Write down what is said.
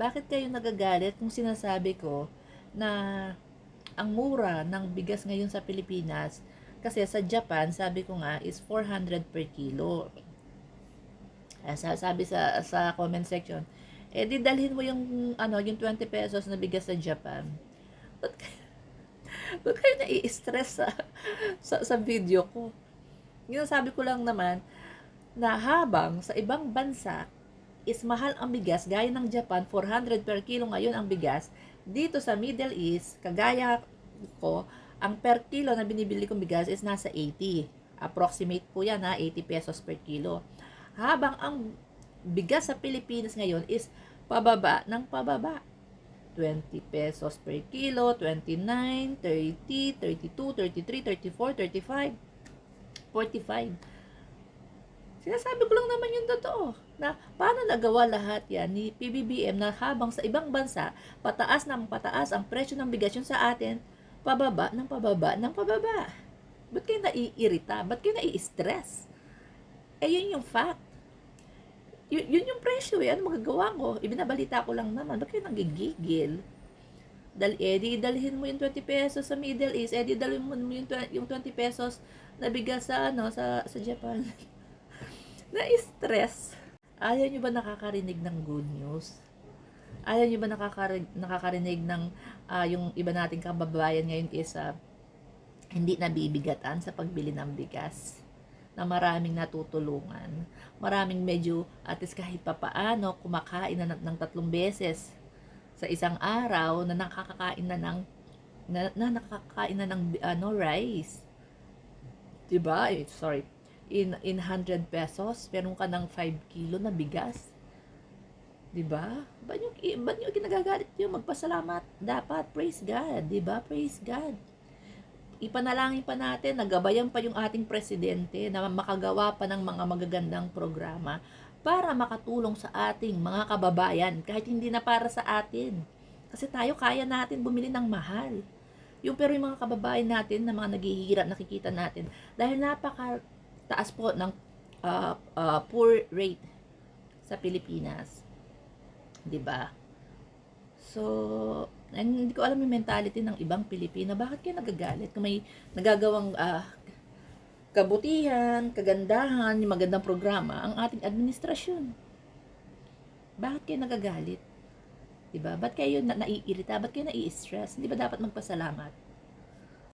Bakit kayo nagagalit kung sinasabi ko na ang mura ng bigas ngayon sa Pilipinas, kasi sa Japan, sabi ko nga, is 400 per kilo. Sabi sa comment section, eh di dalhin mo yung yung 20 pesos na bigas sa Japan. Ba't, ba't kayo nai-stress sa video ko? Yung sabi ko lang naman, na habang sa ibang bansa is mahal ang bigas, gaya ng Japan, 400 per kilo ngayon ang bigas, dito sa Middle East, kagaya ko, ang per kilo na binibili kong bigas is nasa 80. Approximate po yan ha, 80 pesos per kilo. Habang ang bigas sa Pilipinas ngayon is pababa ng pababa. 20 pesos per kilo, 29, 30, 32, 33, 34, 35, 45. Sinasabi ko lang naman yung totoo, na paano nagawa lahat yan ni PBBM na habang sa ibang bansa, pataas ng pataas ang presyo ng bigas, yun sa atin, pababa ng pababa ng pababa. Ba't kayo naiirita? Ba't kayo nai-stress? Eh, yun yung fact. Yun yung presyo eh. Ano magagawa ko? Ibinabalita ko lang naman. Ba't kayo nanggigigil? Dalhin mo yung 20 pesos sa Middle East, dalhin mo yung 20 pesos na bigas sa Japan. Na-stress. Ayaw nyo ba nakakarinig ng good news? Ayaw nyo ba nakakarinig ng yung iba nating kababayan ngayon is hindi nabibigatan sa pagbili ng bigas? Na maraming natutulungan. Maraming medyo at least kahit papaano kumakain na ng 3 beses sa isang araw, na nakakakain na ng rice. Diba? Sorry. In 100 pesos, meron ka ng 5 kilo na bigas. Diba? Ba't nyo ginagagalit yun? Magpasalamat. Dapat. Praise God. Diba? Praise God. Ipanalangin pa natin, nagabayan pa yung ating presidente na makagawa pa ng mga magagandang programa para makatulong sa ating mga kababayan, kahit hindi na para sa atin. Kasi tayo kaya natin bumili ng mahal. Pero yung mga kababayan natin na mga naghihirap, nakikita natin, dahil taas po ng poor rate sa Pilipinas. 'Di ba? So, hindi ko alam yung mentality ng ibang Pilipino. Bakit kayo nagagalit kung may nagagawang kabutihan, kagandahan, yung magandang programa ang ating administrasyon? Bakit kayo nagagalit? 'Di ba? Ba't kayo naiirita? Ba't kayo nai-stress? Hindi ba dapat magpasalamat?